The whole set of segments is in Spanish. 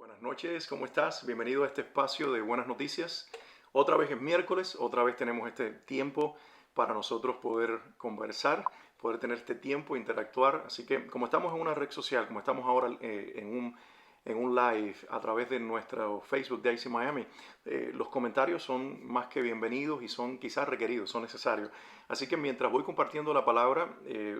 Buenas noches, ¿cómo estás? Bienvenido a este espacio de buenas noticias. Otra vez es miércoles, otra vez tenemos este tiempo para nosotros poder conversar, poder tener este tiempo, interactuar. Así que como estamos en una red social, como estamos ahora en un live a través de nuestro Facebook de IC Miami, los comentarios son más que bienvenidos y son quizás requeridos, son necesarios. Así que mientras voy compartiendo la palabra,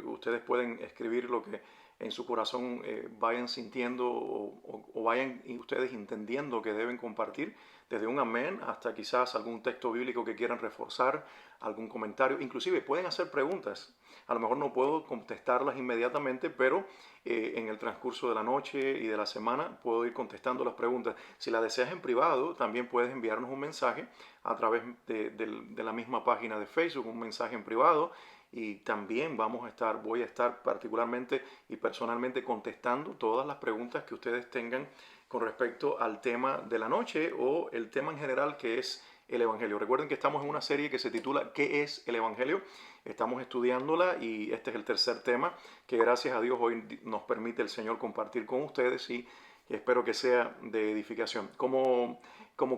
ustedes pueden escribir lo que en su corazón vayan sintiendo o vayan ustedes entendiendo que deben compartir, desde un amén hasta quizás algún texto bíblico que quieran reforzar, algún comentario, inclusive pueden hacer preguntas. A lo mejor no puedo contestarlas inmediatamente, pero en el transcurso de la noche y de la semana puedo ir contestando las preguntas. Si la deseas en privado, también puedes enviarnos un mensaje a través de la misma página de Facebook, un mensaje en privado, y también voy a estar particularmente y personalmente contestando todas las preguntas que ustedes tengan con respecto al tema de la noche o el tema en general que es el Evangelio. Recuerden que estamos en una serie que se titula ¿Qué es el Evangelio? Estamos estudiándola y este es el tercer tema que gracias a Dios hoy nos permite el Señor compartir con ustedes y espero que sea de edificación. Como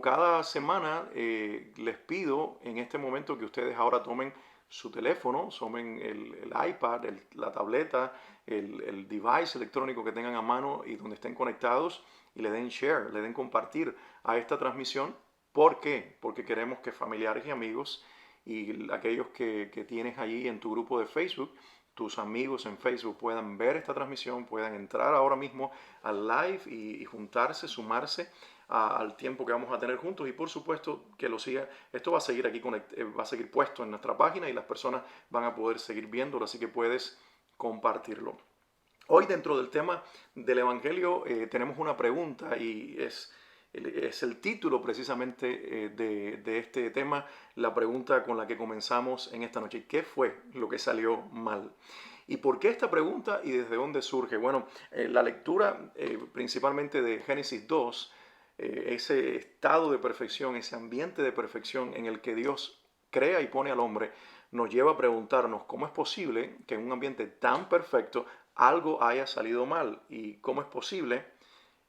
cada semana, les pido en este momento que ustedes ahora tomen su teléfono, tomen el iPad, la tableta, el device electrónico que tengan a mano y donde estén conectados y le den share, le den compartir a esta transmisión. ¿Por qué? Porque queremos que familiares y amigos y aquellos que tienes allí en tu grupo de Facebook, tus amigos en Facebook puedan ver esta transmisión, puedan entrar ahora mismo al live y juntarse, sumarse al tiempo que vamos a tener juntos y por supuesto que lo siga. Esto va a seguir aquí, va a seguir puesto en nuestra página y las personas van a poder seguir viéndolo, así que puedes compartirlo. Hoy dentro del tema del Evangelio tenemos una pregunta y es el título precisamente de este tema, la pregunta con la que comenzamos en esta noche. ¿Qué fue lo que salió mal? ¿Y por qué esta pregunta y desde dónde surge? Bueno, la lectura principalmente de Génesis 2, ese estado de perfección, ese ambiente de perfección en el que Dios crea y pone al hombre, nos lleva a preguntarnos cómo es posible que en un ambiente tan perfecto algo haya salido mal y cómo es posible,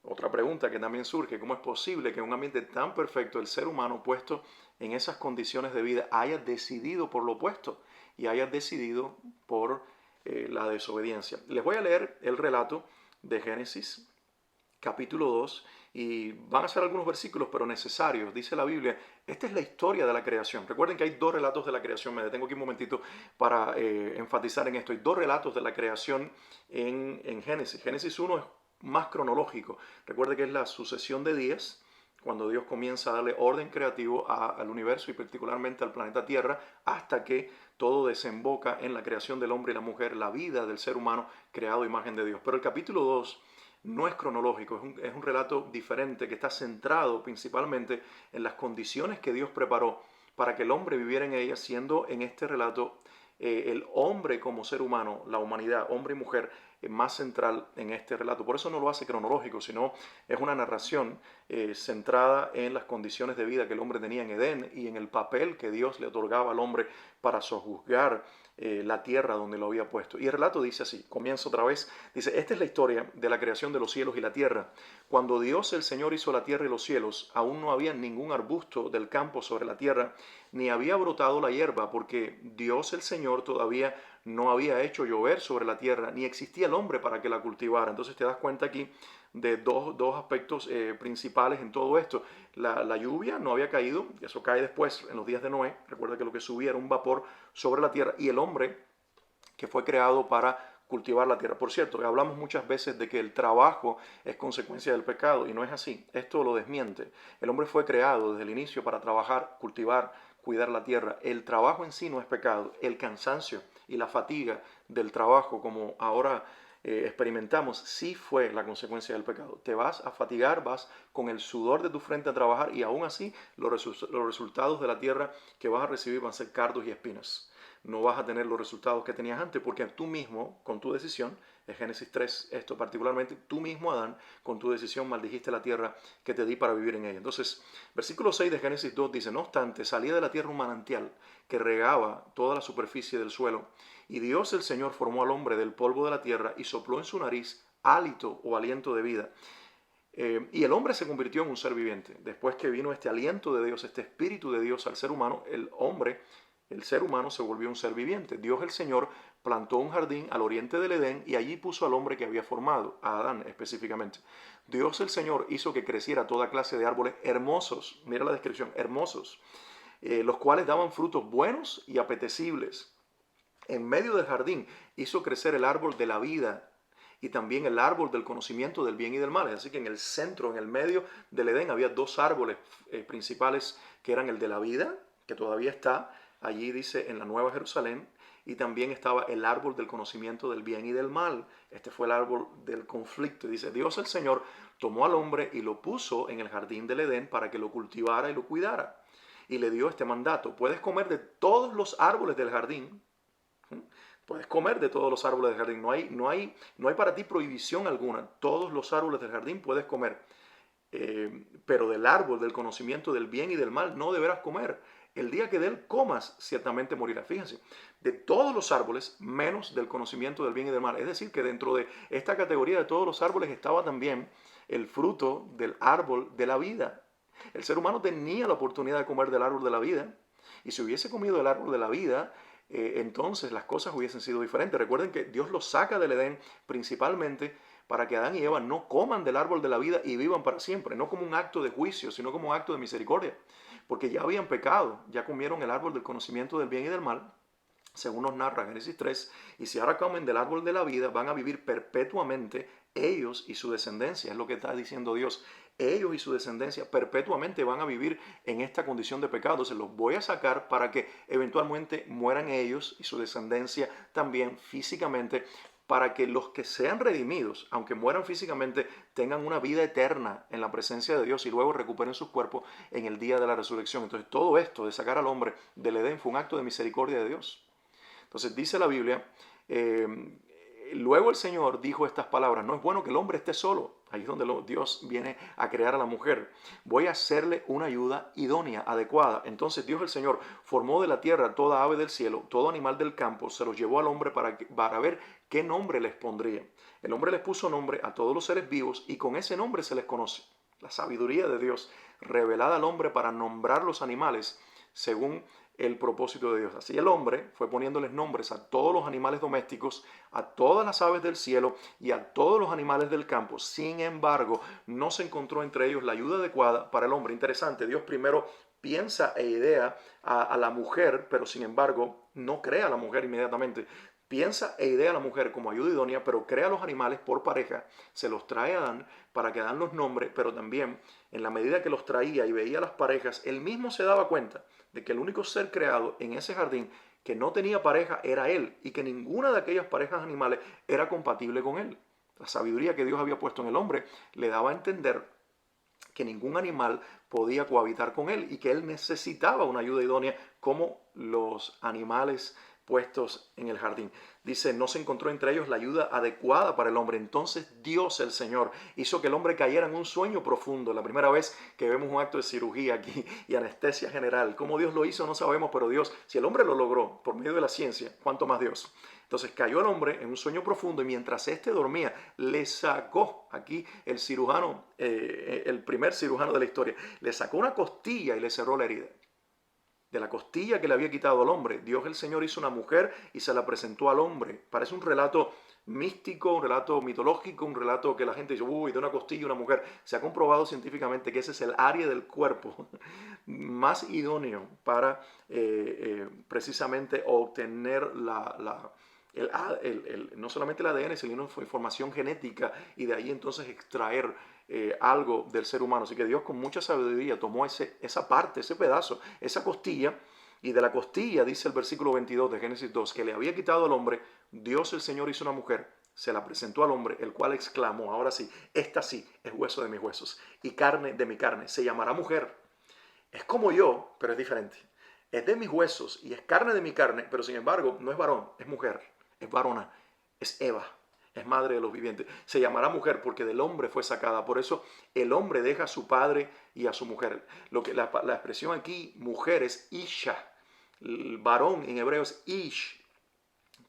otra pregunta que también surge, cómo es posible que en un ambiente tan perfecto el ser humano puesto en esas condiciones de vida haya decidido por lo opuesto y haya decidido por la desobediencia. Les voy a leer el relato de Génesis capítulo 2 y van a ser algunos versículos pero necesarios. Dice la Biblia, esta es la historia de la creación. Recuerden que hay dos relatos de la creación, me detengo aquí un momentito para enfatizar en esto. Hay dos relatos de la creación en Génesis. Génesis 1 es más cronológico. Recuerden que es la sucesión de días cuando Dios comienza a darle orden creativo al universo y particularmente al planeta Tierra, hasta que todo desemboca en la creación del hombre y la mujer, la vida del ser humano creado a imagen de Dios. Pero el capítulo 2 no es cronológico, es un relato diferente que está centrado principalmente en las condiciones que Dios preparó para que el hombre viviera en ellas, siendo en este relato el hombre como ser humano, la humanidad, hombre y mujer, más central en este relato. Por eso no lo hace cronológico, sino es una narración centrada en las condiciones de vida que el hombre tenía en Edén y en el papel que Dios le otorgaba al hombre para sojuzgar la tierra donde lo había puesto. Y el relato dice así, comienza otra vez, dice, esta es la historia de la creación de los cielos y la tierra. Cuando Dios el Señor hizo la tierra y los cielos, aún no había ningún arbusto del campo sobre la tierra, ni había brotado la hierba, porque Dios el Señor todavía no había hecho llover sobre la tierra, ni existía el hombre para que la cultivara. Entonces te das cuenta aquí de dos aspectos principales en todo esto. La lluvia no había caído, eso cae después en los días de Noé. Recuerda que lo que subía era un vapor sobre la tierra y el hombre que fue creado para cultivar la tierra. Por cierto, hablamos muchas veces de que el trabajo es consecuencia del pecado y no es así. Esto lo desmiente. El hombre fue creado desde el inicio para trabajar, cultivar, cuidar la tierra. El trabajo en sí no es pecado. El cansancio y la fatiga del trabajo, como ahora experimentamos, sí fue la consecuencia del pecado. Te vas a fatigar, vas con el sudor de tu frente a trabajar y aún así los resultados de la tierra que vas a recibir van a ser cardos y espinas. No vas a tener los resultados que tenías antes porque tú mismo, con tu decisión, es Génesis 3, esto particularmente, tú mismo, Adán, con tu decisión maldijiste la tierra que te di para vivir en ella. Entonces, versículo 6 de Génesis 2 dice, no obstante, salía de la tierra un manantial que regaba toda la superficie del suelo, y Dios el Señor formó al hombre del polvo de la tierra y sopló en su nariz hálito o aliento de vida. Y el hombre se convirtió en un ser viviente. Después que vino este aliento de Dios, este espíritu de Dios al ser humano, el ser humano se volvió un ser viviente. Dios el Señor plantó un jardín al oriente del Edén y allí puso al hombre que había formado, a Adán específicamente. Dios el Señor hizo que creciera toda clase de árboles hermosos, mira la descripción, hermosos, los cuales daban frutos buenos y apetecibles. En medio del jardín hizo crecer el árbol de la vida y también el árbol del conocimiento del bien y del mal. Así que en el centro, en el medio del Edén, había dos árboles principales, que eran el de la vida, que todavía está allí, dice, en la Nueva Jerusalén, y también estaba el árbol del conocimiento del bien y del mal. Este fue el árbol del conflicto. Dice, Dios el Señor tomó al hombre y lo puso en el jardín del Edén para que lo cultivara y lo cuidara. Y le dio este mandato: puedes comer de todos los árboles del jardín. Puedes comer de todos los árboles del jardín. No hay para ti prohibición alguna. Todos los árboles del jardín puedes comer. Pero del árbol del conocimiento del bien y del mal no deberás comer. El día que de él comas, ciertamente morirás. Fíjense, de todos los árboles, menos del conocimiento del bien y del mal. Es decir, que dentro de esta categoría de todos los árboles estaba también el fruto del árbol de la vida. El ser humano tenía la oportunidad de comer del árbol de la vida. Y si hubiese comido del árbol de la vida, entonces las cosas hubiesen sido diferentes. Recuerden que Dios los saca del Edén principalmente para que Adán y Eva no coman del árbol de la vida y vivan para siempre, no como un acto de juicio, sino como un acto de misericordia, porque ya habían pecado, ya comieron el árbol del conocimiento del bien y del mal, según nos narra Génesis 3, y si ahora comen del árbol de la vida, van a vivir perpetuamente ellos y su descendencia, es lo que está diciendo Dios. Ellos y su descendencia perpetuamente van a vivir en esta condición de pecado. Se los voy a sacar para que eventualmente mueran ellos y su descendencia también físicamente, para que los que sean redimidos, aunque mueran físicamente, tengan una vida eterna en la presencia de Dios y luego recuperen sus cuerpos en el día de la resurrección. Entonces todo esto de sacar al hombre del Edén fue un acto de misericordia de Dios. Entonces dice la Biblia, luego el Señor dijo estas palabras: no es bueno que el hombre esté solo. Ahí es donde Dios viene a crear a la mujer. Voy a hacerle una ayuda idónea, adecuada. Entonces Dios el Señor formó de la tierra toda ave del cielo, todo animal del campo, se los llevó al hombre para ver qué nombre les pondría. El hombre les puso nombre a todos los seres vivos y con ese nombre se les conoce. La sabiduría de Dios revelada al hombre para nombrar los animales según el propósito de Dios. Así el hombre fue poniéndoles nombres a todos los animales domésticos, a todas las aves del cielo y a todos los animales del campo. Sin embargo, no se encontró entre ellos la ayuda adecuada para el hombre. Interesante, Dios primero piensa e idea a la mujer, pero sin embargo no crea a la mujer inmediatamente. Piensa e idea a la mujer como ayuda idónea, pero crea a los animales por pareja, se los trae a Adán para que Adán los nombre, pero también en la medida que los traía y veía a las parejas, él mismo se daba cuenta de que el único ser creado en ese jardín que no tenía pareja era él y que ninguna de aquellas parejas animales era compatible con él. La sabiduría que Dios había puesto en el hombre le daba a entender que ningún animal podía cohabitar con él y que él necesitaba una ayuda idónea como los animales puestos en el jardín. Dice, no se encontró entre ellos la ayuda adecuada para el hombre. Entonces Dios el Señor hizo que el hombre cayera en un sueño profundo. La primera vez que vemos un acto de cirugía aquí y anestesia general. ¿Cómo Dios lo hizo? No sabemos, pero Dios, si el hombre lo logró por medio de la ciencia, ¿cuánto más Dios? Entonces cayó el hombre en un sueño profundo y mientras éste dormía, le sacó, aquí el cirujano, el primer cirujano de la historia, le sacó una costilla y le cerró la herida. De la costilla que le había quitado al hombre, Dios el Señor hizo una mujer y se la presentó al hombre. Parece un relato místico, un relato mitológico, un relato que la gente dice, uy, de una costilla una mujer. Se ha comprobado científicamente que ese es el área del cuerpo más idóneo para precisamente obtener no solamente el ADN, sino información genética y de ahí entonces extraer algo del ser humano. Así que Dios con mucha sabiduría tomó esa parte, ese pedazo, esa costilla, y de la costilla, dice el versículo 22 de Génesis 2, que le había quitado al hombre, Dios el Señor hizo una mujer, se la presentó al hombre, el cual exclamó, ahora sí, esta sí es hueso de mis huesos y carne de mi carne, se llamará mujer. Es como yo, pero es diferente. Es de mis huesos y es carne de mi carne, pero sin embargo no es varón, es mujer, es varona, es Eva. Es madre de los vivientes. Se llamará mujer porque del hombre fue sacada. Por eso el hombre deja a su padre y a su mujer. La expresión aquí, mujer, es isha. El varón en hebreo es ish.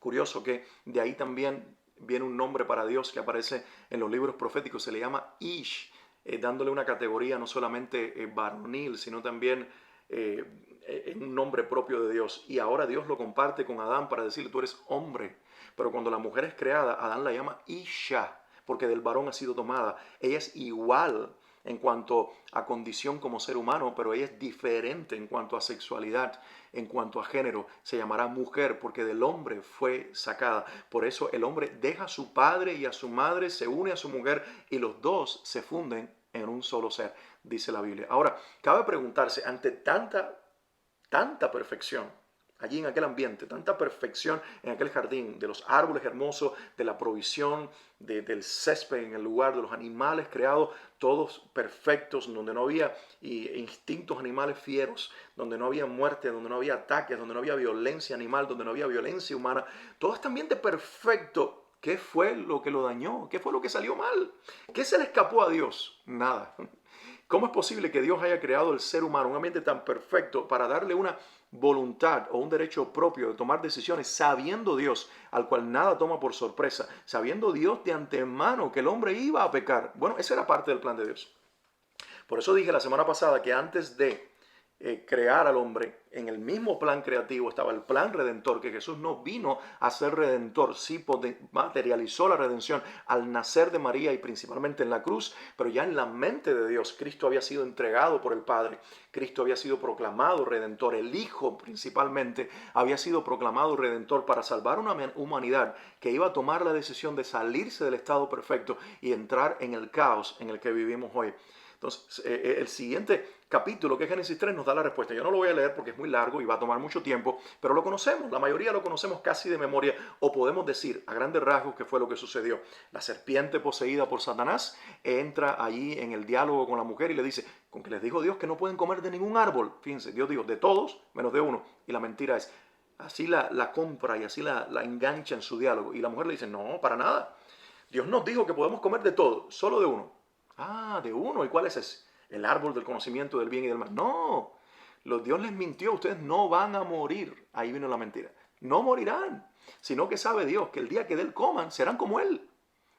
Curioso que de ahí también viene un nombre para Dios que aparece en los libros proféticos. Se le llama ish. dándole una categoría no solamente varonil, sino también en un nombre propio de Dios. Y ahora Dios lo comparte con Adán para decirle, tú eres hombre. Pero cuando la mujer es creada, Adán la llama Isha, porque del varón ha sido tomada. Ella es igual en cuanto a condición como ser humano, pero ella es diferente en cuanto a sexualidad, en cuanto a género. Se llamará mujer porque del hombre fue sacada. Por eso el hombre deja a su padre y a su madre, se une a su mujer y los dos se funden en un solo ser, dice la Biblia. Ahora, cabe preguntarse, ante tanta perfección, allí en aquel ambiente, tanta perfección en aquel jardín, de los árboles hermosos, de la provisión, del césped en el lugar, de los animales creados, todos perfectos, donde no había instintos animales fieros, donde no había muerte, donde no había ataques, donde no había violencia animal, donde no había violencia humana, todo este ambiente perfecto. ¿Qué fue lo que lo dañó? ¿Qué fue lo que salió mal? ¿Qué se le escapó a Dios? Nada. ¿Cómo es posible que Dios haya creado el ser humano, un ambiente tan perfecto, para darle una voluntad o un derecho propio de tomar decisiones, sabiendo Dios, al cual nada toma por sorpresa, sabiendo Dios de antemano que el hombre iba a pecar? Bueno, esa era parte del plan de Dios. Por eso dije la semana pasada que antes de crear al hombre, en el mismo plan creativo estaba el plan redentor, que Jesús no vino a ser redentor, sí materializó la redención al nacer de María y principalmente en la cruz, pero ya en la mente de Dios, Cristo había sido entregado por el Padre, Cristo había sido proclamado redentor, el Hijo principalmente había sido proclamado redentor para salvar una humanidad que iba a tomar la decisión de salirse del estado perfecto y entrar en el caos en el que vivimos hoy. Entonces, el siguiente capítulo, que es Génesis 3, nos da la respuesta. Yo no lo voy a leer porque es muy largo y va a tomar mucho tiempo, pero lo conocemos, la mayoría lo conocemos casi de memoria, o podemos decir a grandes rasgos qué fue lo que sucedió. La serpiente poseída por Satanás entra allí en el diálogo con la mujer y le dice, con que les dijo Dios que no pueden comer de ningún árbol. Fíjense, Dios dijo, de todos, menos de uno. Y la mentira es, así la compra y así la engancha en su diálogo. Y la mujer le dice, no, para nada. Dios nos dijo que podemos comer de todo, solo de uno. Ah, de uno. ¿Y cuál es ese? El árbol del conocimiento del bien y del mal. No, Dios les mintió. Ustedes no van a morir. Ahí vino la mentira. No morirán, sino que sabe Dios que el día que de él coman serán como él.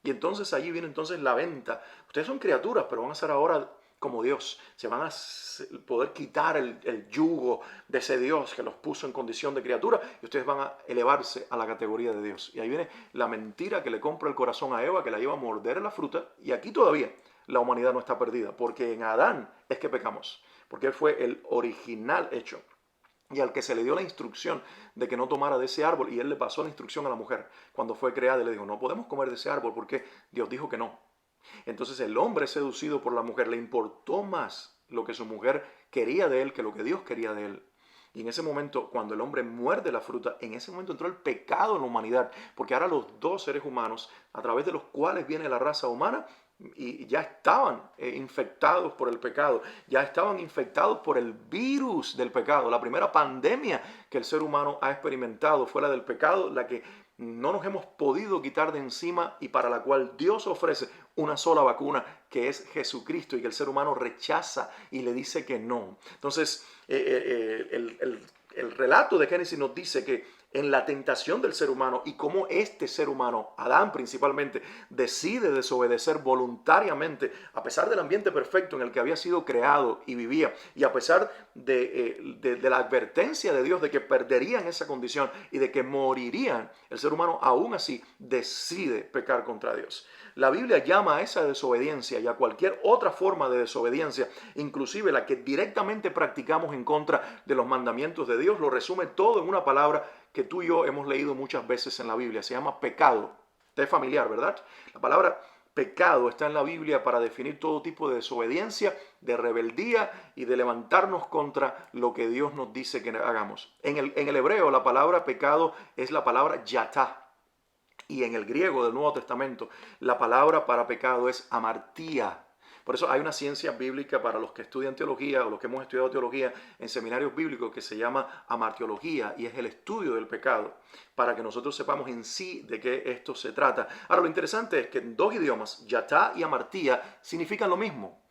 Y entonces allí viene entonces la venta. Ustedes son criaturas, pero van a ser ahora como Dios. Se van a poder quitar el yugo de ese Dios que los puso en condición de criatura y ustedes van a elevarse a la categoría de Dios. Y ahí viene la mentira que le compra el corazón a Eva, que la lleva a morder la fruta. Y aquí todavía la humanidad no está perdida, porque en Adán es que pecamos, porque él fue el original hecho. Y al que se le dio la instrucción de que no tomara de ese árbol, y él le pasó la instrucción a la mujer cuando fue creada, y le dijo, no podemos comer de ese árbol porque Dios dijo que no. Entonces el hombre seducido por la mujer le importó más lo que su mujer quería de él que lo que Dios quería de él. Y en ese momento, cuando el hombre muerde la fruta, en ese momento entró el pecado en la humanidad, porque ahora los dos seres humanos, a través de los cuales viene la raza humana, y ya estaban infectados por el pecado, ya estaban infectados por el virus del pecado. La primera pandemia que el ser humano ha experimentado fue la del pecado, la que no nos hemos podido quitar de encima y para la cual Dios ofrece una sola vacuna, que es Jesucristo, y que el ser humano rechaza y le dice que no. Entonces, el relato de Génesis nos dice que en la tentación del ser humano y cómo este ser humano, Adán principalmente, decide desobedecer voluntariamente, a pesar del ambiente perfecto en el que había sido creado y vivía, y a pesar de la advertencia de Dios de que perderían esa condición y de que morirían, el ser humano aún así decide pecar contra Dios. La Biblia llama a esa desobediencia y a cualquier otra forma de desobediencia, inclusive la que directamente practicamos en contra de los mandamientos de Dios, lo resume todo en una palabra que tú y yo hemos leído muchas veces en la Biblia. Se llama pecado. Te es familiar, ¿verdad? La palabra pecado está en la Biblia para definir todo tipo de desobediencia, de rebeldía y de levantarnos contra lo que Dios nos dice que hagamos. En el hebreo la palabra pecado es la palabra yatá. Y en el griego del Nuevo Testamento, la palabra para pecado es amartía. Por eso hay una ciencia bíblica para los que estudian teología o los que hemos estudiado teología en seminarios bíblicos que se llama amartiología, y es el estudio del pecado, para que nosotros sepamos en sí de qué esto se trata. Ahora, lo interesante es que en dos idiomas, yatá y amartía, significan lo mismo.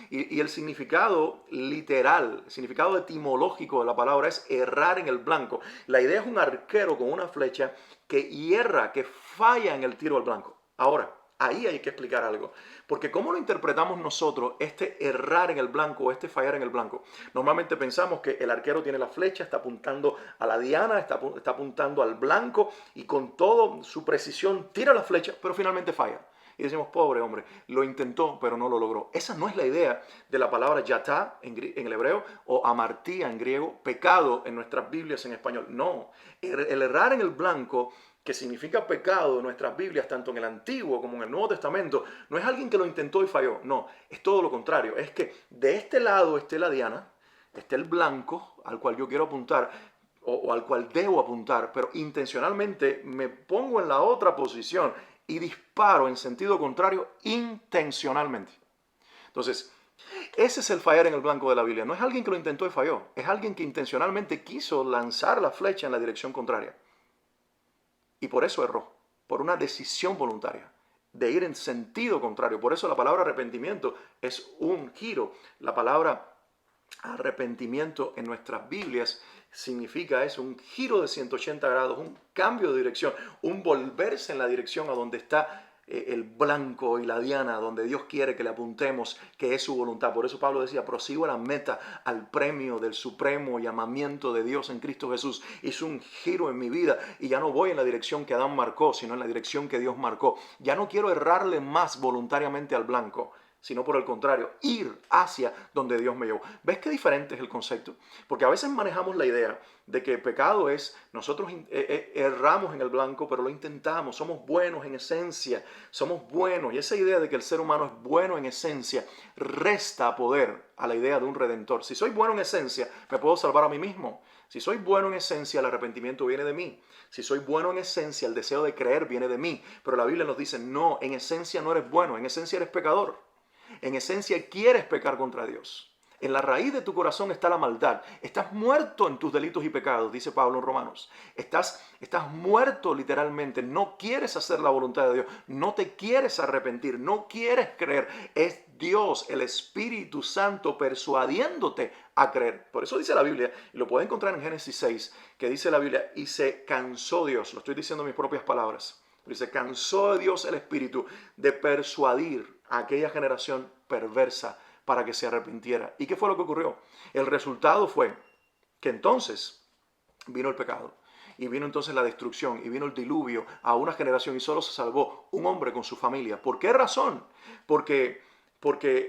Y el significado literal, el significado etimológico de la palabra es errar en el blanco. La idea es un arquero con una flecha que hierra, que falla en el tiro al blanco. Ahora, Ahí hay que explicar algo. Porque ¿cómo lo interpretamos nosotros, este errar en el blanco o este fallar en el blanco? Normalmente pensamos que el arquero tiene la flecha, está apuntando a la diana, está apuntando al blanco y con toda su precisión tira la flecha, pero finalmente falla. Y decimos, pobre hombre, lo intentó, pero no lo logró. Esa no es la idea de la palabra yatá en el hebreo o amartía en griego, pecado en nuestras Biblias en español. No, el errar en el blanco, que significa pecado en nuestras Biblias, tanto en el Antiguo como en el Nuevo Testamento, no es alguien que lo intentó y falló. No, es todo lo contrario. Es que de este lado esté la diana, esté el blanco al cual yo quiero apuntar, o al cual debo apuntar, pero intencionalmente me pongo en la otra posición y disparo en sentido contrario intencionalmente. Entonces, ese es el fallar en el blanco de la Biblia. No es alguien que lo intentó y falló, es alguien que intencionalmente quiso lanzar la flecha en la dirección contraria. Y por eso erró, por una decisión voluntaria de ir en sentido contrario. Por eso la palabra arrepentimiento es un giro. La palabra arrepentimiento en nuestras Biblias significa eso, un giro de 180 grados, un cambio de dirección, un volverse en la dirección a donde está el blanco y la diana, donde Dios quiere que le apuntemos, que es su voluntad. Por eso Pablo decía, prosigo a la meta, al premio del supremo llamamiento de Dios en Cristo Jesús. Hizo un giro en mi vida y ya no voy en la dirección que Adán marcó, sino en la dirección que Dios marcó. Ya no quiero errarle más voluntariamente al blanco, sino por el contrario, ir hacia donde Dios me llevó. ¿Ves qué diferente es el concepto? Porque a veces manejamos la idea de que pecado es, nosotros erramos en el blanco, pero lo intentamos, somos buenos en esencia, somos buenos. Y esa idea de que el ser humano es bueno en esencia resta poder a la idea de un redentor. Si soy bueno en esencia, me puedo salvar a mí mismo. Si soy bueno en esencia, el arrepentimiento viene de mí. Si soy bueno en esencia, el deseo de creer viene de mí. Pero la Biblia nos dice, no, en esencia no eres bueno, en esencia eres pecador. En esencia quieres pecar contra Dios. En la raíz de tu corazón está la maldad. Estás muerto en tus delitos y pecados, dice Pablo en Romanos. Estás muerto literalmente. No quieres hacer la voluntad de Dios. No te quieres arrepentir. No quieres creer. Es Dios, el Espíritu Santo, persuadiéndote a creer. Por eso dice la Biblia, y lo puede encontrar en Génesis 6, que dice la Biblia, y se cansó Dios. Lo estoy diciendo en mis propias palabras. Se cansó de Dios el Espíritu de persuadir a aquella generación perversa para que se arrepintiera. ¿Y qué fue lo que ocurrió? El resultado fue que entonces vino el pecado. Y vino entonces la destrucción. Y vino el diluvio a una generación. Y solo se salvó un hombre con su familia. ¿Por qué razón? Porque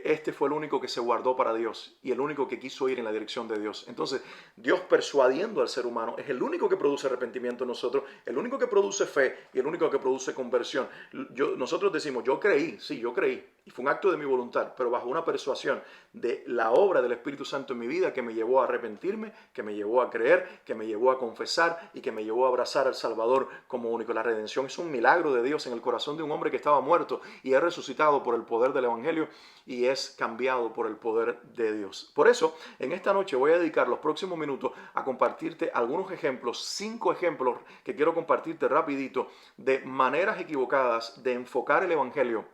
este fue el único que se guardó para Dios y el único que quiso ir en la dirección de Dios. Entonces, Dios persuadiendo al ser humano es el único que produce arrepentimiento en nosotros, el único que produce fe y el único que produce conversión. Nosotros decimos, yo creí, sí, yo creí, y fue un acto de mi voluntad, pero bajo una persuasión de la obra del Espíritu Santo en mi vida que me llevó a arrepentirme, que me llevó a creer, que me llevó a confesar y que me llevó a abrazar al Salvador como único. La redención es un milagro de Dios en el corazón de un hombre que estaba muerto y es resucitado por el poder del Evangelio y es cambiado por el poder de Dios. Por eso, en esta noche voy a dedicar los próximos minutos a compartirte algunos ejemplos, 5 ejemplos que quiero compartirte rapidito de maneras equivocadas de enfocar el Evangelio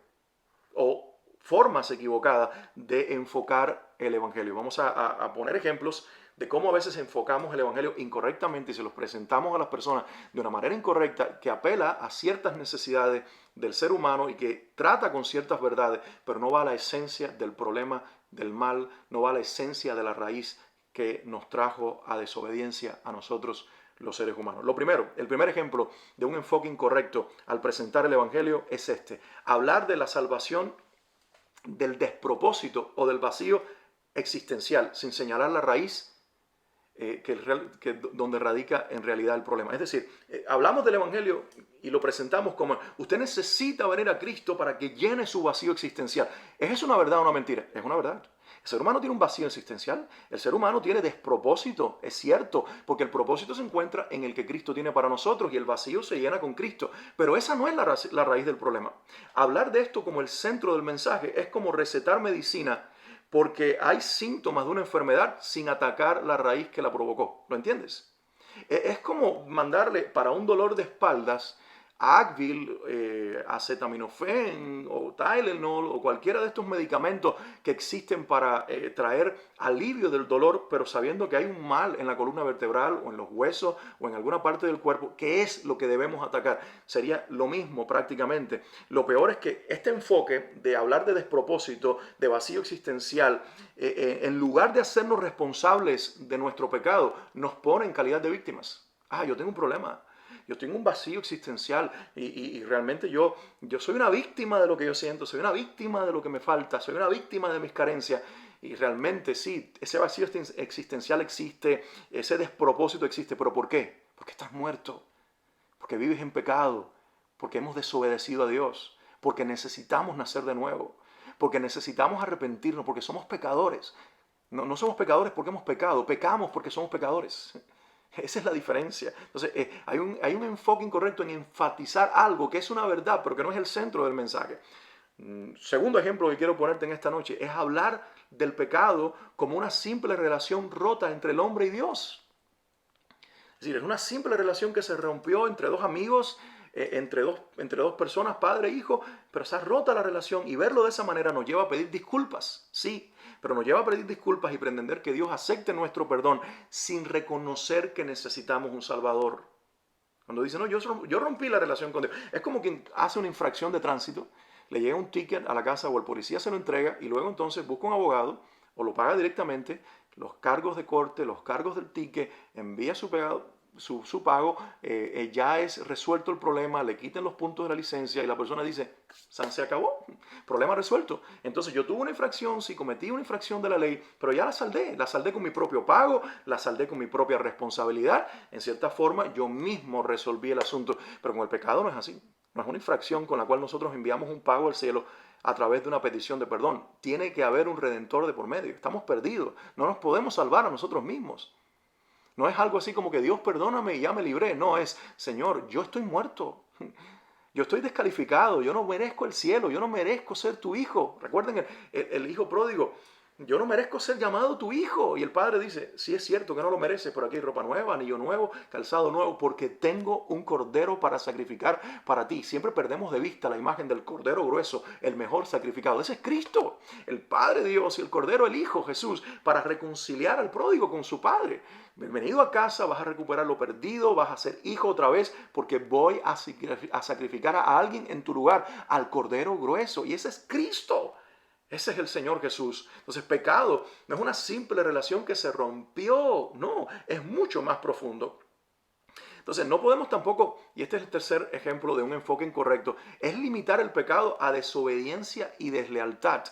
o formas equivocadas de enfocar el Evangelio. Vamos a poner ejemplos de cómo a veces enfocamos el Evangelio incorrectamente y se los presentamos a las personas de una manera incorrecta que apela a ciertas necesidades del ser humano y que trata con ciertas verdades, pero no va a la esencia del problema, del mal, no va a la esencia de la raíz que nos trajo a desobediencia a nosotros los seres humanos. Lo primero, el primer ejemplo de un enfoque incorrecto al presentar el Evangelio es este: hablar de la salvación del despropósito o del vacío existencial sin señalar la raíz donde radica en realidad el problema. Es decir, hablamos del Evangelio y lo presentamos como usted necesita venir a Cristo para que llene su vacío existencial. ¿Es eso una verdad o una mentira? Es una verdad. El ser humano tiene un vacío existencial, el ser humano tiene despropósito, es cierto, porque el propósito se encuentra en el que Cristo tiene para nosotros y el vacío se llena con Cristo, pero esa no es la raíz del problema. Hablar de esto como el centro del mensaje es como recetar medicina porque hay síntomas de una enfermedad sin atacar la raíz que la provocó. ¿Lo entiendes? Es como mandarle para un dolor de espaldas Advil, acetaminofén o Tylenol o cualquiera de estos medicamentos que existen para traer alivio del dolor, pero sabiendo que hay un mal en la columna vertebral o en los huesos o en alguna parte del cuerpo, ¿qué es lo que debemos atacar? Sería lo mismo prácticamente. Lo peor es que este enfoque de hablar de despropósito, de vacío existencial, en lugar de hacernos responsables de nuestro pecado, nos pone en calidad de víctimas. Yo tengo un problema. Yo tengo un vacío existencial y realmente yo soy una víctima de lo que yo siento, soy una víctima de lo que me falta, soy una víctima de mis carencias. Y realmente sí, ese vacío existencial existe, ese despropósito existe, pero ¿por qué? Porque estás muerto, porque vives en pecado, porque hemos desobedecido a Dios, porque necesitamos nacer de nuevo, porque necesitamos arrepentirnos, porque somos pecadores. No somos pecadores porque hemos pecado, pecamos porque somos pecadores. Esa es la diferencia. Entonces, hay un enfoque incorrecto en enfatizar algo que es una verdad, pero que no es el centro del mensaje. Segundo ejemplo que quiero ponerte en esta noche es hablar del pecado como una simple relación rota entre el hombre y Dios. Es decir, es una simple relación que se rompió entre dos amigos, entre dos personas, padre e hijo, pero se ha rota la relación y verlo de esa manera nos lleva a pedir disculpas, sí, pero nos lleva a pedir disculpas y pretender que Dios acepte nuestro perdón sin reconocer que necesitamos un Salvador. Cuando dice, no, yo rompí la relación con Dios. Es como quien hace una infracción de tránsito, le llega un ticket a la casa o el policía se lo entrega y luego entonces busca un abogado o lo paga directamente, los cargos de corte, los cargos del ticket, envía su pago, ya es resuelto el problema, le quiten los puntos de la licencia y la persona dice, se acabó, problema resuelto. Entonces yo tuve una infracción, sí cometí una infracción de la ley, pero ya la saldé con mi propio pago, la saldé con mi propia responsabilidad. En cierta forma yo mismo resolví el asunto, pero con el pecado no es así. No es una infracción con la cual nosotros enviamos un pago al cielo a través de una petición de perdón. Tiene que haber un redentor de por medio. Estamos perdidos. No nos podemos salvar a nosotros mismos. No es algo así como que Dios perdóname y ya me libré. No, es Señor, yo estoy muerto. Yo estoy descalificado. Yo no merezco el cielo. Yo no merezco ser tu hijo. Recuerden el hijo pródigo. Yo no merezco ser llamado tu hijo. Y el padre dice, sí es cierto que no lo mereces, pero aquí hay ropa nueva, anillo nuevo, calzado nuevo, porque tengo un cordero para sacrificar para ti. Siempre perdemos de vista la imagen del cordero grueso, el mejor sacrificado. Ese es Cristo, el Padre Dios y el cordero, el Hijo Jesús, para reconciliar al pródigo con su padre. Bienvenido a casa, vas a recuperar lo perdido, vas a ser hijo otra vez, porque voy a sacrificar a alguien en tu lugar, al cordero grueso. Y ese es Cristo. Ese es el Señor Jesús. Entonces, pecado no es una simple relación que se rompió, no, es mucho más profundo. Entonces, no podemos tampoco, y este es el tercer ejemplo de un enfoque incorrecto, es limitar el pecado a desobediencia y deslealtad.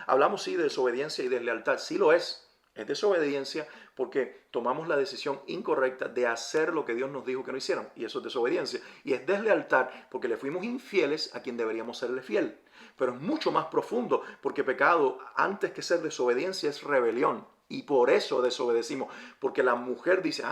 Hablamos sí de desobediencia y deslealtad, sí lo es. Es desobediencia porque tomamos la decisión incorrecta de hacer lo que Dios nos dijo que no hicieran, y eso es desobediencia. Y es deslealtad porque le fuimos infieles a quien deberíamos serle fiel. Pero es mucho más profundo, porque pecado, antes que ser desobediencia, es rebelión. Y por eso desobedecimos, porque la mujer dice,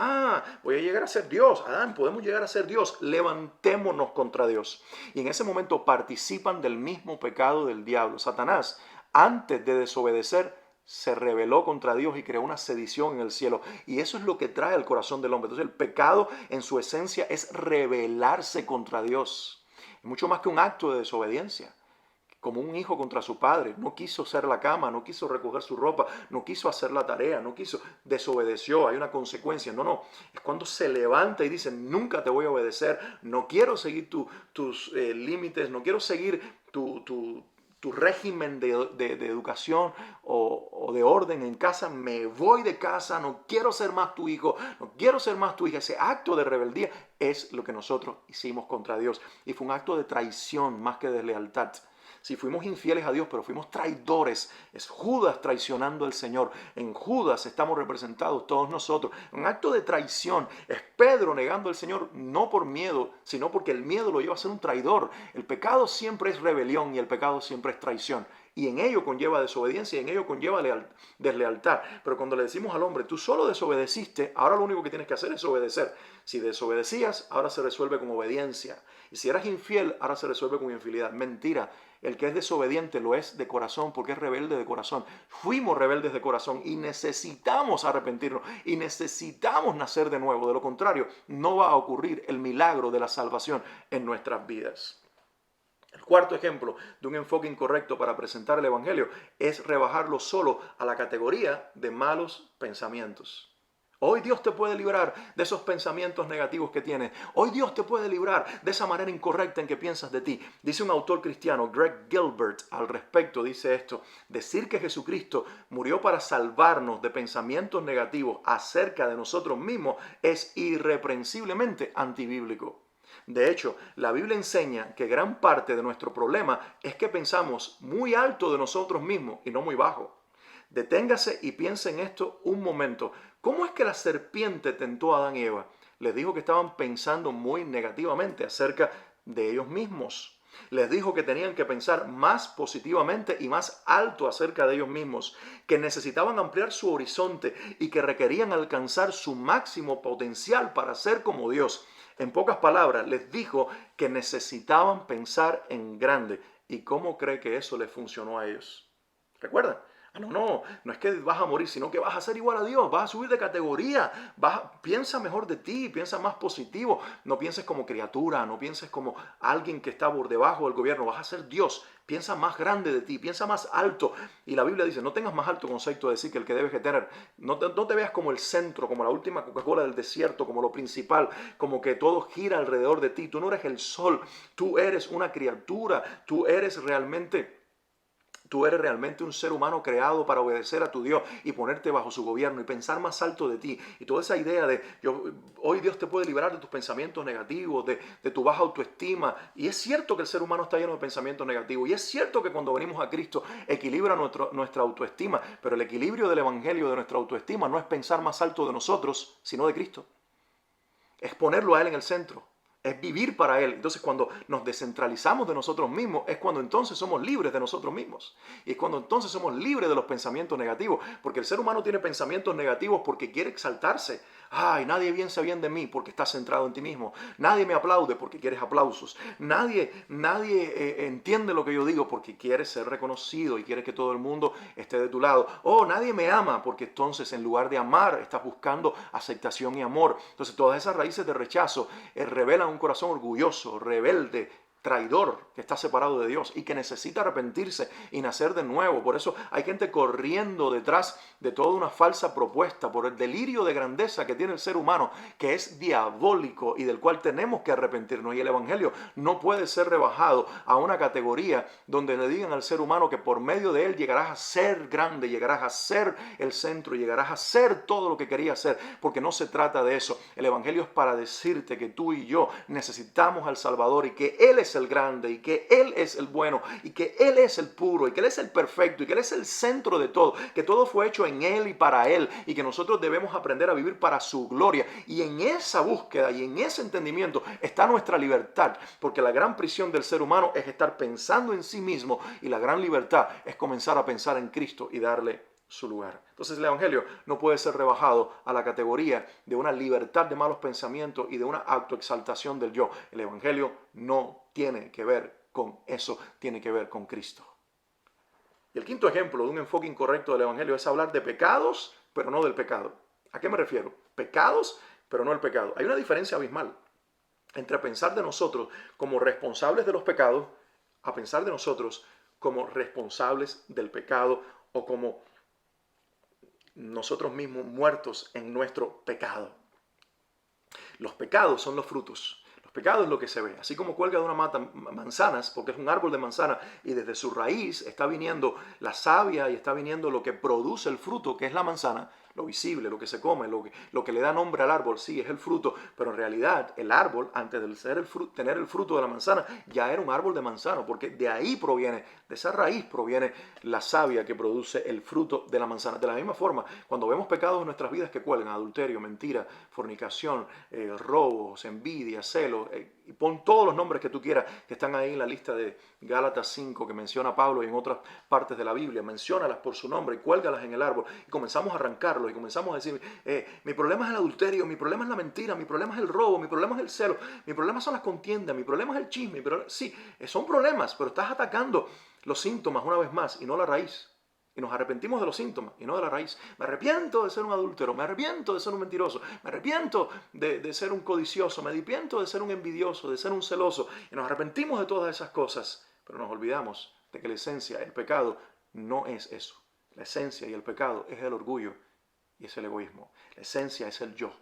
voy a llegar a ser Dios, Adán, podemos llegar a ser Dios, levantémonos contra Dios. Y en ese momento participan del mismo pecado del diablo. Satanás, antes de desobedecer, se rebeló contra Dios y creó una sedición en el cielo. Y eso es lo que trae al corazón del hombre. Entonces el pecado en su esencia es rebelarse contra Dios. Es mucho más que un acto de desobediencia. Como un hijo contra su padre, no quiso hacer la cama, no quiso recoger su ropa, no quiso hacer la tarea, desobedeció, hay una consecuencia. No, es cuando se levanta y dice, nunca te voy a obedecer, no quiero seguir tus límites, no quiero seguir tu régimen de educación o de orden en casa, me voy de casa, no quiero ser más tu hijo, no quiero ser más tu hija. Ese acto de rebeldía es lo que nosotros hicimos contra Dios y fue un acto de traición más que de lealtad. Si fuimos infieles a Dios, pero fuimos traidores, es Judas traicionando al Señor. En Judas estamos representados todos nosotros. Un acto de traición es Pedro negando al Señor, no por miedo, sino porque el miedo lo lleva a ser un traidor. El pecado siempre es rebelión y el pecado siempre es traición. Y en ello conlleva desobediencia y en ello conlleva deslealtad. Pero cuando le decimos al hombre, tú solo desobedeciste, ahora lo único que tienes que hacer es obedecer. Si desobedecías, ahora se resuelve con obediencia. Y si eras infiel, ahora se resuelve con infidelidad. Mentira. El que es desobediente lo es de corazón porque es rebelde de corazón. Fuimos rebeldes de corazón y necesitamos arrepentirnos y necesitamos nacer de nuevo. De lo contrario, no va a ocurrir el milagro de la salvación en nuestras vidas. El cuarto ejemplo de un enfoque incorrecto para presentar el Evangelio es rebajarlo solo a la categoría de malos pensamientos. Hoy Dios te puede librar de esos pensamientos negativos que tienes. Hoy Dios te puede librar de esa manera incorrecta en que piensas de ti. Dice un autor cristiano, Greg Gilbert, al respecto, dice esto: decir que Jesucristo murió para salvarnos de pensamientos negativos acerca de nosotros mismos es irreprensiblemente antibíblico. De hecho, la Biblia enseña que gran parte de nuestro problema es que pensamos muy alto de nosotros mismos y no muy bajo. Deténgase y piense en esto un momento. ¿Cómo es que la serpiente tentó a Adán y Eva? Les dijo que estaban pensando muy negativamente acerca de ellos mismos. Les dijo que tenían que pensar más positivamente y más alto acerca de ellos mismos, que necesitaban ampliar su horizonte y que requerían alcanzar su máximo potencial para ser como Dios. En pocas palabras, les dijo que necesitaban pensar en grande. ¿Y cómo cree que eso les funcionó a ellos? ¿Recuerdan? No es que vas a morir, sino que vas a ser igual a Dios, vas a subir de categoría, piensa mejor de ti, piensa más positivo, no pienses como criatura, no pienses como alguien que está por debajo del gobierno, vas a ser Dios, piensa más grande de ti, piensa más alto. Y la Biblia dice, no tengas más alto concepto de decir que el que debes de tener, no te veas como el centro, como la última Coca-Cola del desierto, como lo principal, como que todo gira alrededor de ti, tú no eres el sol, tú eres una criatura, Tú eres realmente un ser humano creado para obedecer a tu Dios y ponerte bajo su gobierno y pensar más alto de ti. Y toda esa idea de hoy Dios te puede liberar de tus pensamientos negativos, de tu baja autoestima. Y es cierto que el ser humano está lleno de pensamientos negativos. Y es cierto que cuando venimos a Cristo equilibra nuestra autoestima. Pero el equilibrio del Evangelio de nuestra autoestima no es pensar más alto de nosotros, sino de Cristo. Es ponerlo a Él en el centro. Es vivir para Él. Entonces cuando nos descentralizamos de nosotros mismos es cuando entonces somos libres de nosotros mismos. Y es cuando entonces somos libres de los pensamientos negativos. Porque el ser humano tiene pensamientos negativos porque quiere exaltarse. Ay, nadie piensa bien de mí porque estás centrado en ti mismo. Nadie me aplaude porque quieres aplausos. Nadie entiende lo que yo digo porque quieres ser reconocido y quieres que todo el mundo esté de tu lado. Oh, nadie me ama porque entonces en lugar de amar estás buscando aceptación y amor. Entonces todas esas raíces de rechazo revelan un corazón orgulloso, rebelde, traidor, que está separado de Dios y que necesita arrepentirse y nacer de nuevo. Por eso hay gente corriendo detrás de toda una falsa propuesta, por el delirio de grandeza que tiene el ser humano, que es diabólico y del cual tenemos que arrepentirnos. Y el Evangelio no puede ser rebajado a una categoría donde le digan al ser humano que por medio de él llegarás a ser grande, llegarás a ser el centro, llegarás a ser todo lo que querías ser, porque no se trata de eso. El Evangelio es para decirte que tú y yo necesitamos al Salvador y que Él es el grande y que Él es el bueno y que Él es el puro y que Él es el perfecto y que Él es el centro de todo, que todo fue hecho en Él y para Él y que nosotros debemos aprender a vivir para su gloria. Y en esa búsqueda y en ese entendimiento está nuestra libertad, porque la gran prisión del ser humano es estar pensando en sí mismo y la gran libertad es comenzar a pensar en Cristo y darle su lugar. Entonces el Evangelio no puede ser rebajado a la categoría de una libertad de malos pensamientos y de una autoexaltación del yo. El Evangelio no tiene que ver con eso, tiene que ver con Cristo. Y el quinto ejemplo de un enfoque incorrecto del Evangelio es hablar de pecados, pero no del pecado. ¿A qué me refiero? Pecados, pero no el pecado. Hay una diferencia abismal entre pensar de nosotros como responsables de los pecados a pensar de nosotros como responsables del pecado o como nosotros mismos muertos en nuestro pecado. Los pecados son los frutos. Los pecados es lo que se ve. Así como cuelga de una mata manzanas, porque es un árbol de manzana, y desde su raíz está viniendo la savia y está viniendo lo que produce el fruto, que es la manzana. lo visible, lo que se come, lo que le da nombre al árbol, sí, es el fruto, pero en realidad el árbol, antes de ser tener el fruto de la manzana, ya era un árbol de manzano, porque de ahí proviene, de esa raíz proviene la savia que produce el fruto de la manzana. De la misma forma, cuando vemos pecados en nuestras vidas que cuelgan, adulterio, mentira, fornicación, robos, envidia, celos, y pon todos los nombres que tú quieras que están ahí en la lista de Gálatas 5 que menciona Pablo y en otras partes de la Biblia, menciónalas por su nombre y cuélgalas en el árbol y comenzamos a arrancarlos y comenzamos a decir, mi problema es el adulterio, mi problema es la mentira, mi problema es el robo, mi problema es el celo, mi problema son las contiendas, mi problema es el chisme, sí, son problemas, pero estás atacando los síntomas una vez más y no la raíz. Y nos arrepentimos de los síntomas y no de la raíz. Me arrepiento de ser un adúltero, me arrepiento de ser un mentiroso, me arrepiento de ser un codicioso, me arrepiento de ser un envidioso, de ser un celoso. Y nos arrepentimos de todas esas cosas, pero nos olvidamos de que la esencia, el pecado, no es eso. La esencia y el pecado es el orgullo y es el egoísmo. La esencia es el yo.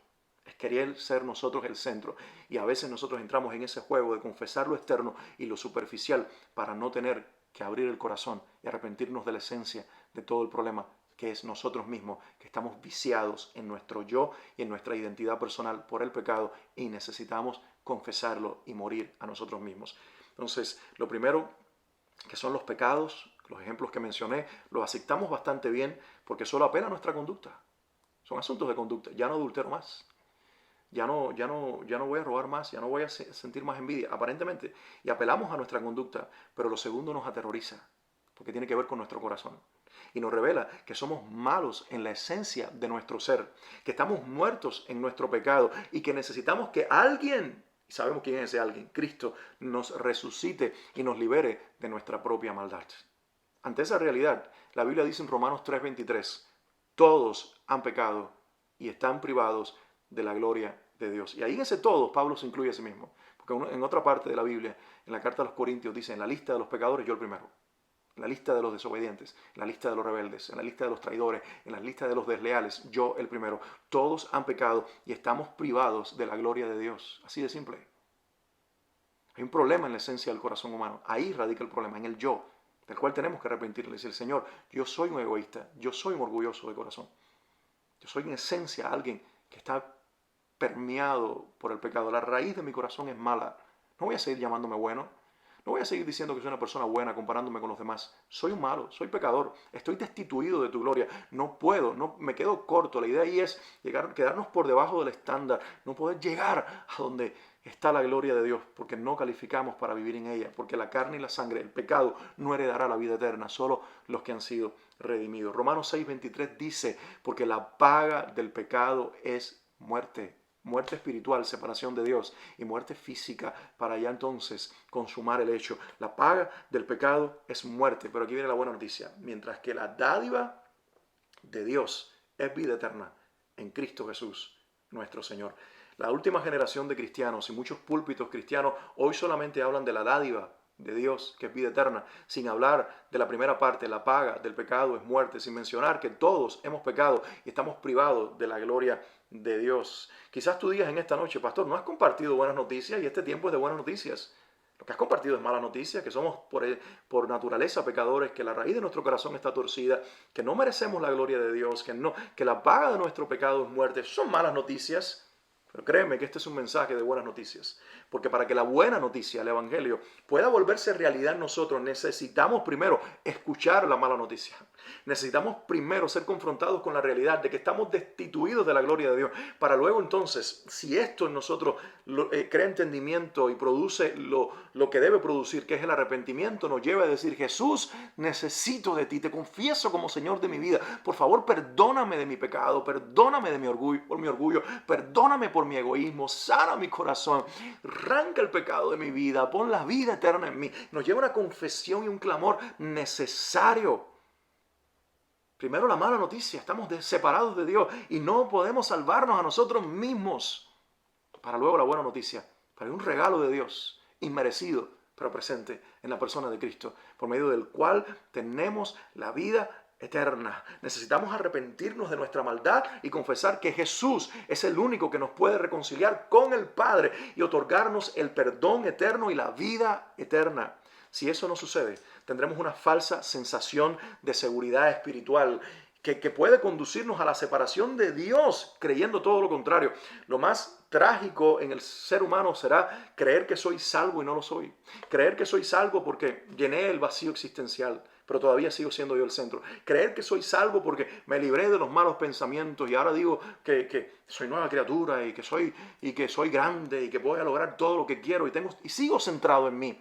Es querer ser nosotros el centro. Y a veces nosotros entramos en ese juego de confesar lo externo y lo superficial para no tener que abrir el corazón y arrepentirnos de la esencia de todo el problema que es nosotros mismos, que estamos viciados en nuestro yo y en nuestra identidad personal por el pecado y necesitamos confesarlo y morir a nosotros mismos. Entonces, lo primero que son los pecados, los ejemplos que mencioné, los aceptamos bastante bien porque solo apela a nuestra conducta. Son asuntos de conducta. Ya no adultero más. Ya no voy a robar más, ya no voy a sentir más envidia, aparentemente. Y apelamos a nuestra conducta, pero lo segundo nos aterroriza, porque tiene que ver con nuestro corazón. Y nos revela que somos malos en la esencia de nuestro ser, que estamos muertos en nuestro pecado y que necesitamos que alguien, y sabemos quién es ese alguien, Cristo, nos resucite y nos libere de nuestra propia maldad. Ante esa realidad, la Biblia dice en Romanos 3:23, todos han pecado y están privados de la gloria de Dios. Y ahí en ese todos, Pablo se incluye a sí mismo. Porque en otra parte de la Biblia, en la carta a los Corintios, dice, en la lista de los pecadores, yo el primero. En la lista de los desobedientes, en la lista de los rebeldes, en la lista de los traidores, en la lista de los desleales, yo el primero. Todos han pecado y estamos privados de la gloria de Dios. Así de simple. Hay un problema en la esencia del corazón humano. Ahí radica el problema, en el yo, del cual tenemos que arrepentirnos y decir, Señor, yo soy un egoísta, yo soy un orgulloso de corazón. Yo soy en esencia alguien que está permeado por el pecado. La raíz de mi corazón es mala. No voy a seguir llamándome bueno. No voy a seguir diciendo que soy una persona buena comparándome con los demás. Soy un malo, soy pecador. Estoy destituido de tu gloria. No puedo, me quedo corto. La idea ahí es quedarnos por debajo del estándar. No poder llegar a donde está la gloria de Dios, porque no calificamos para vivir en ella. Porque la carne y la sangre, el pecado, no heredará la vida eterna. Solo los que han sido redimidos. Romanos 6:23 dice, porque la paga del pecado es muerte. Muerte espiritual, separación de Dios, y muerte física para ya entonces consumar el hecho. La paga del pecado es muerte, pero aquí viene la buena noticia. Mientras que la dádiva de Dios es vida eterna en Cristo Jesús, nuestro Señor. La última generación de cristianos y muchos púlpitos cristianos hoy solamente hablan de la dádiva de Dios, que es vida eterna, sin hablar de la primera parte, la paga del pecado es muerte, sin mencionar que todos hemos pecado y estamos privados de la gloria de Dios. Quizás tú digas en esta noche, pastor, no has compartido buenas noticias y este tiempo es de buenas noticias. Lo que has compartido es mala noticia, que somos por naturaleza pecadores, que la raíz de nuestro corazón está torcida, que no merecemos la gloria de Dios, que la paga de nuestro pecado es muerte. Son malas noticias. Pero créeme que este es un mensaje de buenas noticias, porque para que la buena noticia, el Evangelio, pueda volverse realidad en nosotros, necesitamos primero escuchar la mala noticia. Necesitamos primero ser confrontados con la realidad de que estamos destituidos de la gloria de Dios, para luego entonces, si esto en nosotros crea entendimiento y produce lo que debe producir, que es el arrepentimiento, nos lleva a decir, Jesús, necesito de ti, te confieso como Señor de mi vida, por favor perdóname de mi pecado, perdóname de mi orgullo, perdóname por mi egoísmo, sana mi corazón, arranca el pecado de mi vida, pon la vida eterna en mí. Nos lleva una confesión y un clamor necesario. Primero la mala noticia, estamos separados de Dios y no podemos salvarnos a nosotros mismos. Para luego la buena noticia, para un regalo de Dios, inmerecido, pero presente en la persona de Cristo, por medio del cual tenemos la vida eterna. Necesitamos arrepentirnos de nuestra maldad y confesar que Jesús es el único que nos puede reconciliar con el Padre y otorgarnos el perdón eterno y la vida eterna. Si eso no sucede, tendremos una falsa sensación de seguridad espiritual que puede conducirnos a la separación de Dios, creyendo todo lo contrario. Lo más trágico en el ser humano será creer que soy salvo y no lo soy. Creer que soy salvo porque llené el vacío existencial, pero todavía sigo siendo yo el centro. Creer que soy salvo porque me libré de los malos pensamientos y ahora digo que soy nueva criatura y que soy grande y que voy a lograr todo lo que quiero y sigo centrado en mí.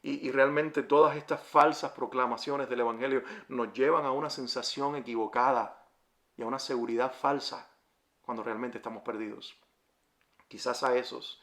Y realmente todas estas falsas proclamaciones del Evangelio nos llevan a una sensación equivocada y a una seguridad falsa cuando realmente estamos perdidos. Quizás a esos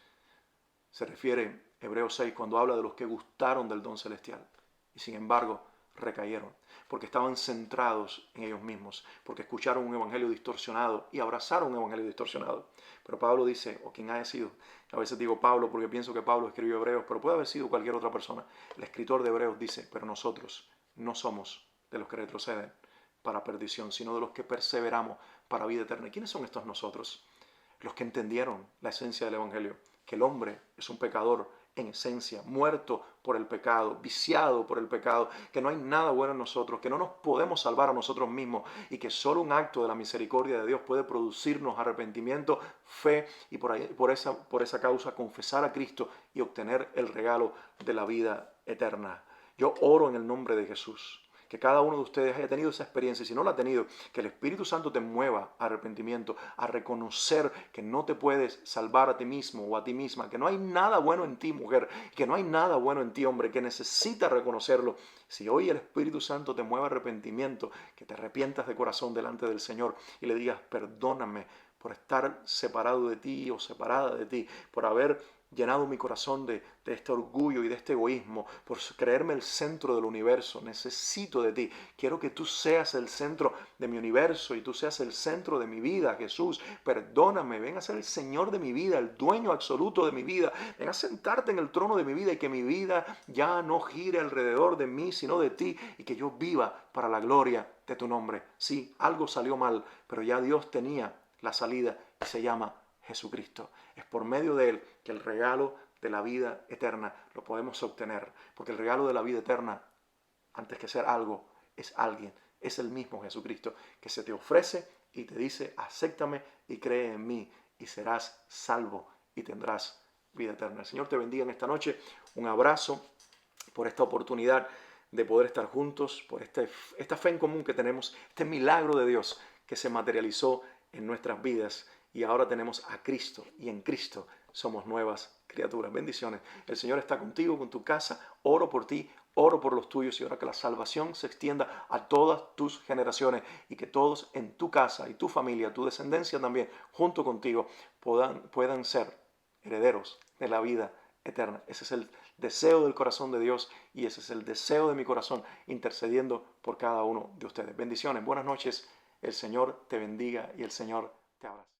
se refiere Hebreos 6 cuando habla de los que gustaron del don celestial y sin embargo recayeron, porque estaban centrados en ellos mismos, porque escucharon un evangelio distorsionado y abrazaron un evangelio distorsionado. Pero Pablo dice, o quien haya sido, a veces digo Pablo porque pienso que Pablo escribió Hebreos, pero puede haber sido cualquier otra persona. El escritor de Hebreos dice, pero nosotros no somos de los que retroceden para perdición, sino de los que perseveramos para vida eterna. ¿Y quiénes son estos nosotros? Los que entendieron la esencia del evangelio, que el hombre es un pecador en esencia, muerto por el pecado, viciado por el pecado, que no hay nada bueno en nosotros, que no nos podemos salvar a nosotros mismos y que solo un acto de la misericordia de Dios puede producirnos arrepentimiento, fe y por esa causa confesar a Cristo y obtener el regalo de la vida eterna. Yo oro en el nombre de Jesús, que cada uno de ustedes haya tenido esa experiencia y si no la ha tenido, que el Espíritu Santo te mueva a arrepentimiento, a reconocer que no te puedes salvar a ti mismo o a ti misma, que no hay nada bueno en ti, mujer, que no hay nada bueno en ti, hombre, que necesitas reconocerlo. Si hoy el Espíritu Santo te mueve a arrepentimiento, que te arrepientas de corazón delante del Señor y le digas, perdóname por estar separado de ti o separada de ti, por haber llenado mi corazón de este orgullo y de este egoísmo, por creerme el centro del universo. Necesito de ti. Quiero que tú seas el centro de mi universo y tú seas el centro de mi vida, Jesús. Perdóname, ven a ser el Señor de mi vida, el dueño absoluto de mi vida. Ven a sentarte en el trono de mi vida y que mi vida ya no gire alrededor de mí, sino de ti y que yo viva para la gloria de tu nombre. Sí, algo salió mal, pero ya Dios tenía la salida y se llama Jesucristo. Es por medio de Él que el regalo de la vida eterna lo podemos obtener. Porque el regalo de la vida eterna, antes que ser algo, es alguien. Es el mismo Jesucristo que se te ofrece y te dice, acéptame y cree en mí y serás salvo y tendrás vida eterna. El Señor te bendiga en esta noche. Un abrazo por esta oportunidad de poder estar juntos, por esta fe en común que tenemos, este milagro de Dios que se materializó en nuestras vidas. Y ahora tenemos a Cristo y en Cristo somos nuevas criaturas. Bendiciones. El Señor está contigo, con tu casa. Oro por ti, oro por los tuyos y ahora que la salvación se extienda a todas tus generaciones y que todos en tu casa y tu familia, tu descendencia también, junto contigo, puedan ser herederos de la vida eterna. Ese es el deseo del corazón de Dios y ese es el deseo de mi corazón intercediendo por cada uno de ustedes. Bendiciones, buenas noches. El Señor te bendiga y el Señor te abraza.